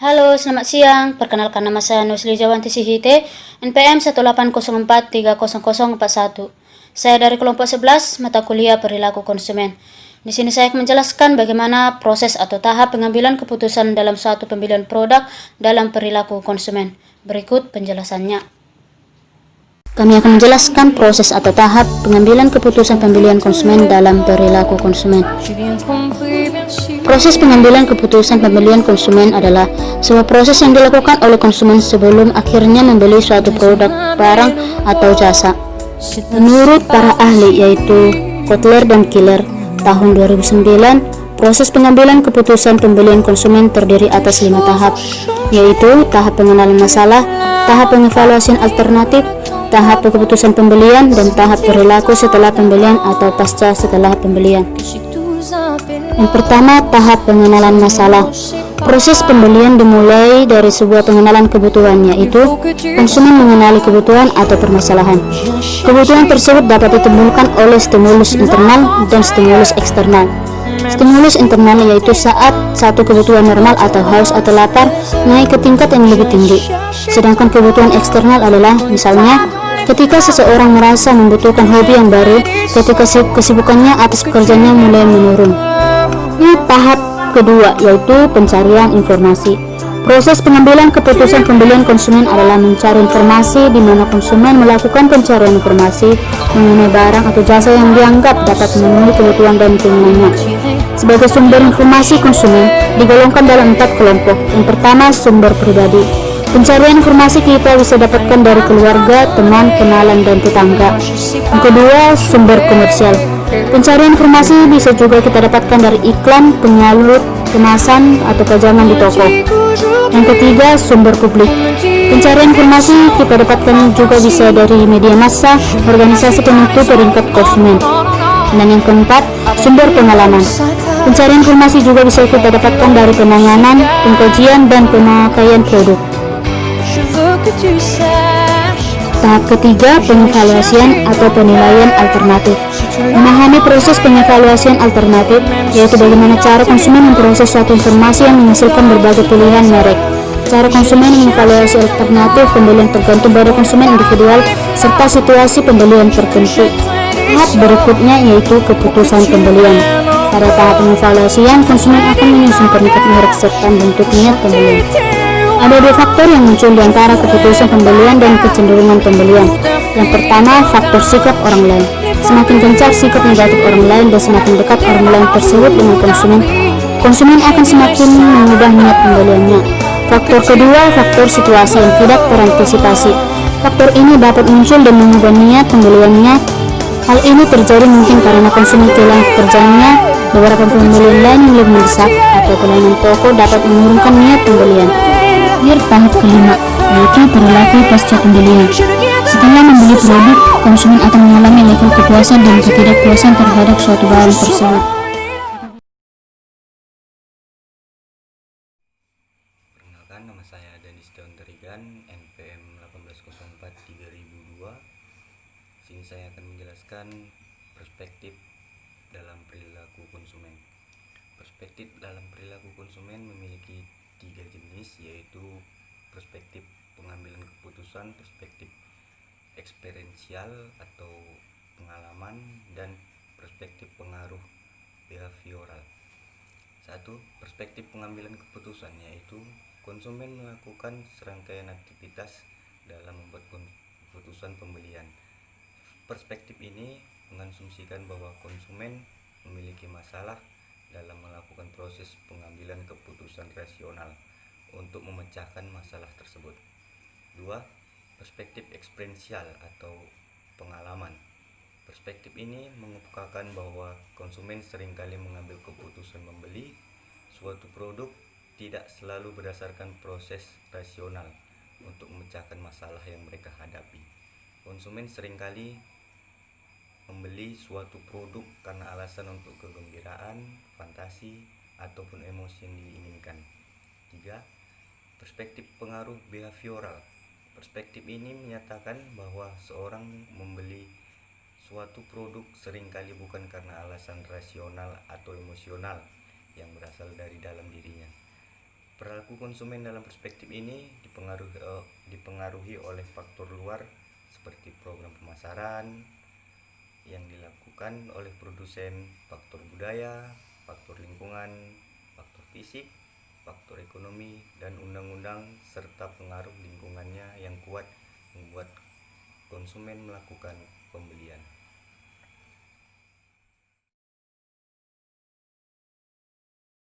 Halo, selamat siang. Perkenalkan nama saya Nusli Jawanti Sihite, NPM 180430041. Saya dari kelompok 11, mata kuliah perilaku konsumen. Di sini saya akan menjelaskan bagaimana proses atau tahap pengambilan keputusan dalam suatu pembelian produk dalam perilaku konsumen. Berikut penjelasannya. Kami akan menjelaskan proses atau tahap pengambilan keputusan pembelian konsumen dalam perilaku konsumen. Proses pengambilan keputusan pembelian konsumen adalah sebuah proses yang dilakukan oleh konsumen sebelum akhirnya membeli suatu produk, barang, atau jasa. Menurut para ahli yaitu Kotler dan Killer tahun 2009, proses pengambilan keputusan pembelian konsumen terdiri atas 5 tahap, yaitu tahap pengenalan masalah, tahap pengevaluasian alternatif, tahap keputusan pembelian, dan tahap perilaku setelah pembelian atau pasca setelah pembelian. Yang pertama, tahap pengenalan masalah. Proses pembelian dimulai dari sebuah pengenalan kebutuhan, yaitu konsumen mengenali kebutuhan atau permasalahan. Kebutuhan tersebut dapat ditimbulkan oleh stimulus internal dan stimulus eksternal. Stimulus internal yaitu saat satu kebutuhan normal atau haus atau lapar naik ke tingkat yang lebih tinggi. Sedangkan kebutuhan eksternal adalah misalnya ketika seseorang merasa membutuhkan hobi yang baru ketika kesibukannya atas pekerjaannya mulai menurun. Ini tahap kedua yaitu pencarian informasi. Proses pengambilan keputusan pembelian konsumen adalah mencari informasi di mana konsumen melakukan pencarian informasi mengenai barang atau jasa yang dianggap dapat memenuhi kebutuhan dan keinginannya. Sebagai sumber informasi konsumen digolongkan dalam 4 kelompok. Yang pertama, sumber pribadi. Pencarian informasi kita bisa dapatkan dari keluarga, teman, kenalan, dan tetangga. Yang kedua, sumber komersial. Pencarian informasi bisa juga kita dapatkan dari iklan, penyalur, kemasan, atau pajangan di toko. Yang ketiga, sumber publik. Pencarian informasi kita dapatkan juga bisa dari media massa, organisasi penentu peringkat konsumen. Dan yang keempat, sumber pengalaman. Pencarian informasi juga bisa kita dapatkan dari penanganan, pengkajian, dan pemakaian produk. Tahap ketiga, pengevaluasian atau penilaian alternatif. Memahami proses pengevaluasian alternatif, yaitu bagaimana cara konsumen memproses suatu informasi yang menghasilkan berbagai pilihan merek. Cara konsumen mengevaluasi alternatif pembelian tergantung pada konsumen individual serta situasi pembelian tertentu. Tahap berikutnya yaitu keputusan pembelian. Pada tahap pengevaluasian, konsumen akan menyusun pernyataan merek serta bentuk niat pembelian. Ada 2 faktor yang muncul di antara keputusan pembelian dan kecenderungan pembelian. Yang pertama, faktor sikap orang lain. Semakin gencar sikap negatif orang lain dan semakin dekat orang lain tersebut dengan konsumen akan semakin mengubah niat pembeliannya. Faktor kedua, faktor situasi yang tidak terantisipasi. Faktor ini dapat muncul dan mengubah niat pembeliannya. Hal ini terjadi mungkin karena konsumen kehilangan pekerjaannya, beberapa pembelian lain yang lebih mendesak, atau pelayanan toko dapat menurunkan niat pembelian. Tahap kelima, yaitu perilaku pasca pembelian. Setelah membeli produk, konsumen akan mengalami level kepuasan dan ketidakpuasan terhadap suatu barang tersebut. Perkenalkan, nama saya Danis Daun Terigan, NPM 1804-3002. Sini saya akan menjelaskan perspektif dalam perilaku konsumen. Perspektif dalam perilaku konsumen memiliki 3 jenis, yaitu perspektif pengambilan keputusan, perspektif eksperiensial atau pengalaman, dan perspektif pengaruh behavioral. 1. Perspektif pengambilan keputusan, yaitu konsumen melakukan serangkaian aktivitas dalam membuat keputusan pembelian. Perspektif ini mengasumsikan bahwa konsumen memiliki masalah dalam melakukan proses pengambilan keputusan rasional untuk memecahkan masalah tersebut. 2. Perspektif eksperiensial atau pengalaman. Perspektif ini mengemukakan bahwa konsumen seringkali mengambil keputusan membeli suatu produk tidak selalu berdasarkan proses rasional untuk memecahkan masalah yang mereka hadapi. Konsumen seringkali membeli suatu produk karena alasan untuk kegembiraan, fantasi, ataupun emosi yang diinginkan. 3. Perspektif pengaruh behavioral. Perspektif ini menyatakan bahwa seorang membeli suatu produk seringkali bukan karena alasan rasional atau emosional yang berasal dari dalam dirinya. Perilaku konsumen dalam perspektif ini dipengaruhi oleh faktor luar seperti program pemasaran yang dilakukan oleh produsen, faktor budaya, faktor lingkungan, faktor fisik, faktor ekonomi, dan undang-undang serta pengaruh lingkungannya yang kuat membuat konsumen melakukan pembelian.